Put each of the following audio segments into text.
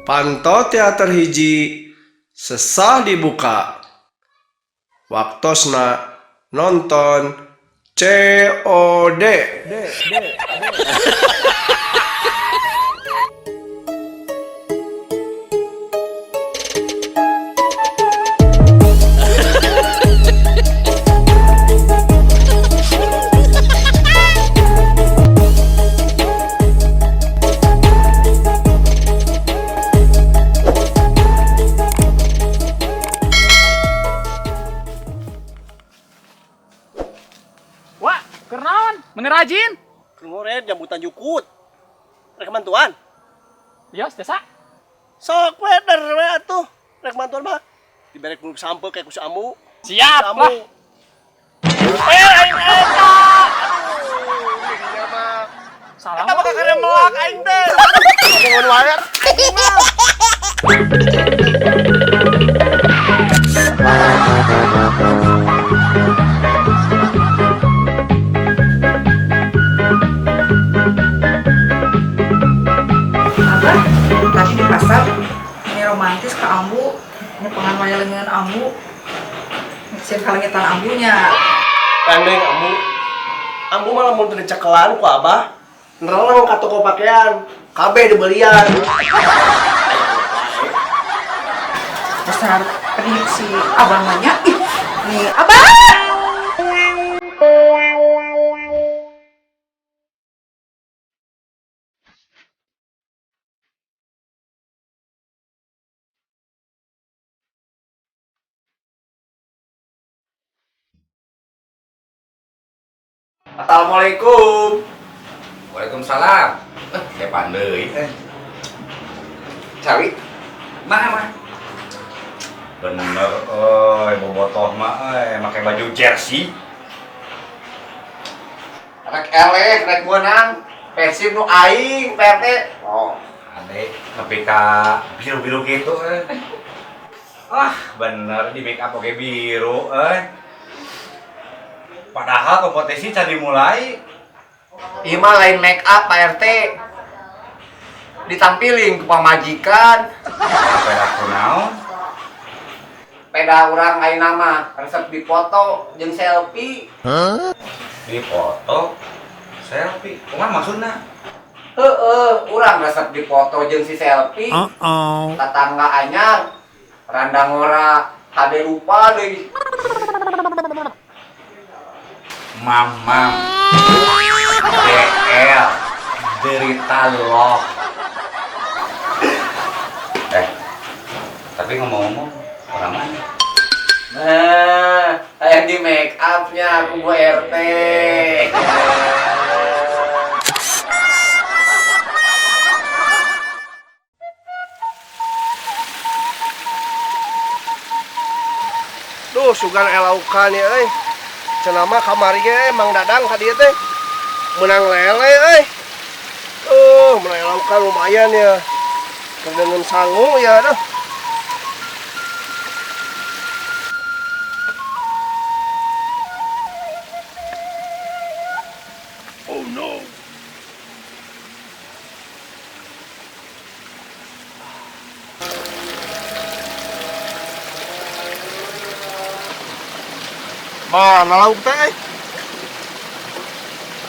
Panto teater hiji sesah dibuka. Waktosna nonton COD. Wah, kenaon? Menerajin? Kemudian jambutan jukut. Rek mantuan. Yos, desa. Sok we der we atuh. Rek mantuan mah diberek muluk sampe kayak ku amu. Siap Amu. lah. Aing eta. Aduh, dinya mah. Salah. Eta bakal karya melak aing teh. Ngomong wae. Aing mah. Abah, tadi di pasar ini romantis ke ambu, ini pengen dengan ambu, ngecek kalangitan ambunya. Kandeng amu. Amu malah mun teu cekelan ku Abah. Nereleng ka toko pakaian. Kabeh dibelian. Besar prediksi abang banyak. Ih, nih abah. Assalamualaikum. Waalaikumsalam. Depan deui. Cawi. Mah. Bener, bobotoh mah make baju jersey. Rek eleh, rek menang, Persib nu aing, PRT. Oh, ade nepi ka biru-biru gitu bener di make up oge biru Padahal kompetisi can dimulai. Ieu mah lain make up Pak RT. Ditampilin ke pamajikan. Sepeda kunaon? Peda urang ayeuna mah resep dipoto jeung selfie. Di foto selfie. Kumaha maksudna? Heueuh, urang resep dipoto jeung si selfie. Tatangga anyar randang ora kade rupa deui. Mamam DL derita love. Tapi ngomong-ngomong orang mana? Nah, yang di make upnya aku Bu RT. Duh, sugan elaukan ya euy. Cenah mah kamari ge Mang Dadang ka dieu teh menang lele euy. Menang elaukan lumayan ya. Kedengeun sangu ya dah. Oh no. Mana lauk teh?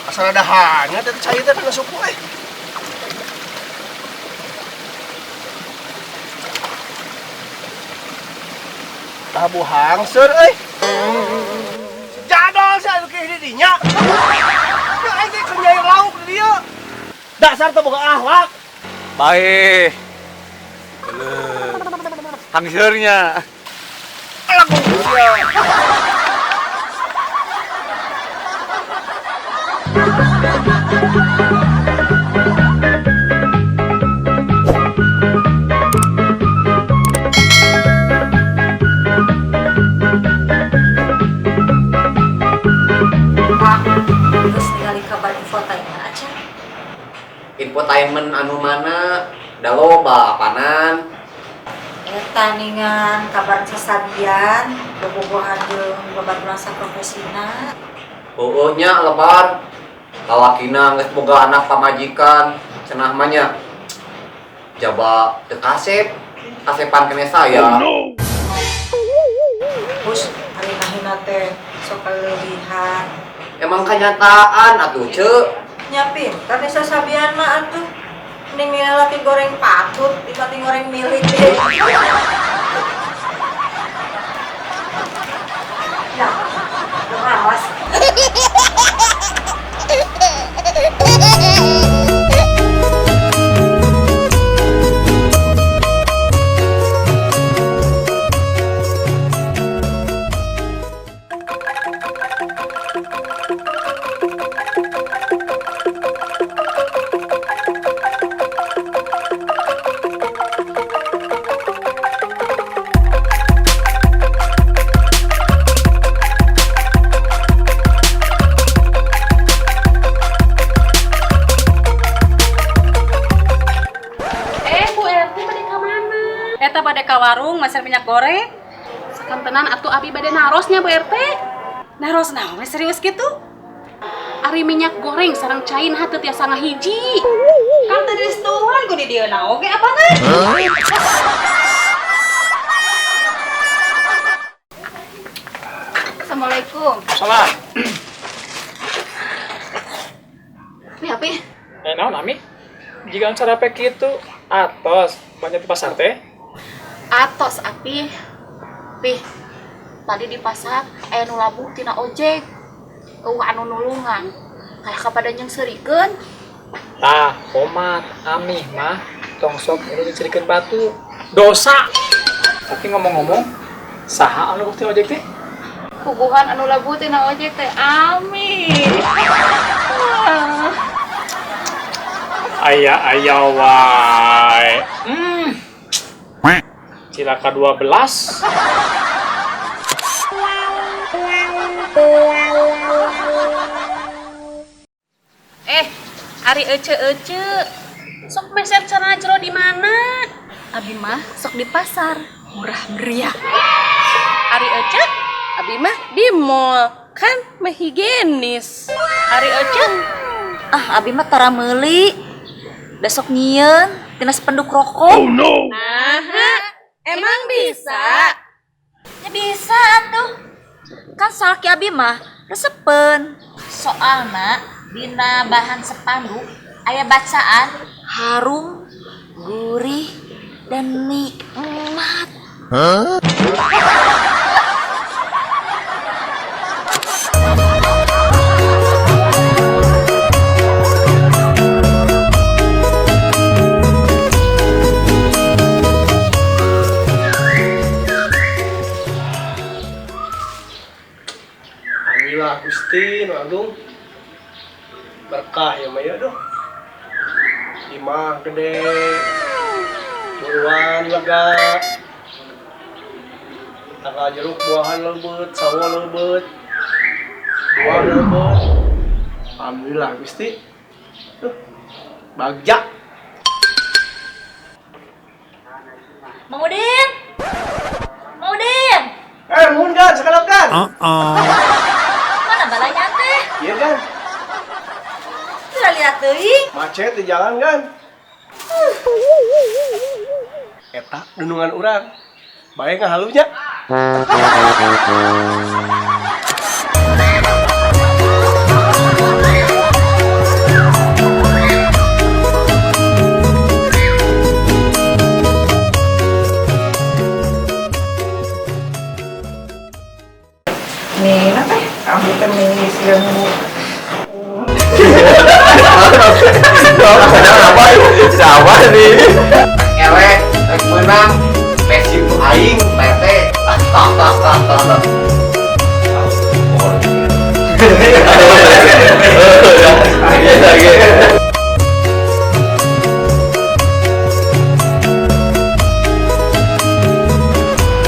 Asal ada hanya dari cair teh kena suku Tabu hangser Jadol sih anu kayak didinya. Ya aing teh keur nyai lauk di dieu. Dasar teu boga akhlak. Baik. Hangsernya. Alah goblok. Terus ningali kabar infotainment aja. Infotainment anu mana? Da loba apanan? Eta ningan kabar sasabian, bobogohan jeung babaturan saprofesina. Heueuh nya lebar. Lawakina geus boga anak pamajikan, cenah mahnya jaba teu kasepan kene saya. Bos, hari nahina teh sok kelebihan. Emang kenyataan atuh ceu. Nyapin, kan esa sabian mah atuh. Mending nilai laki goreng patut dibanding goreng milik deh. Ya, malas. Bu RT bade ka mana? Eta bade ka warung maser minyak goreng. Sakantenan atuh abi bade narosnya Bu RT. Naros naon serius gitu? Ari minyak goreng sareng cain hateu tiasa ngahiji. Kan tadi restuan ku di dieu na oge apana? Assalamualaikum. Salah. Nih api. Naon Ami? Jika cara pek kitu atos banyak di pasar teh. Atos api. Pih. Tadi di pasar aya nu labuh tina ojek. Anu nulungan. Kayak kapada nyengsirikeun. Tah, komat Ami mah tong sok ini dicerikeun batu. Dosa. Tapi ngomong-ngomong, saha anu bukti ojek teh? Puguhan anu labuh tina ojek teh Ami. Aya wae. Cilaka 12. Ari ece sok meser cara jero di mana? Abi mah sok di pasar, murah meriah. Ari ece, abi mah di mall, kan mah higienis. Ari ece, Abi mah tara meuli. Besok nyieun tina sependuk rokok. nah, emang bisa? Ya bisa atuh. Kan salaki Abi mah resepen. Soalna dina bahan sepanduk aya bacaan harum, gurih, dan nikmat. Alhamdulillah Gusti nu Agung. Berkah ya Maya doh. Imah gede. Buruan lega. Tangga jeruk buahan lebeut, sawo lebeut. Buah lebeut. Alhamdulillah Gusti. Duh. Bagja. Mang Udin. Mang Udin. Nuhun kan, sakalap kan? Mana balanya teh? Iya kan? Sudah lihat teuing. Macet di jalan kan? Eta dunungan urang. Bae ngahalunya. Nih, apa? Kamu kan minis ilmu. Siapa nih? Elek, rek menang, pesi ku aing, tete.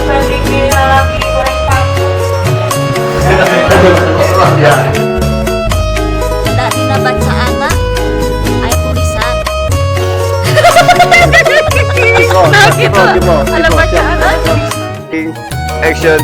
Banding nilai laki goreng patut. Da dina bacaanna aya tulisan. nah gitu. Ada bacaan. Action.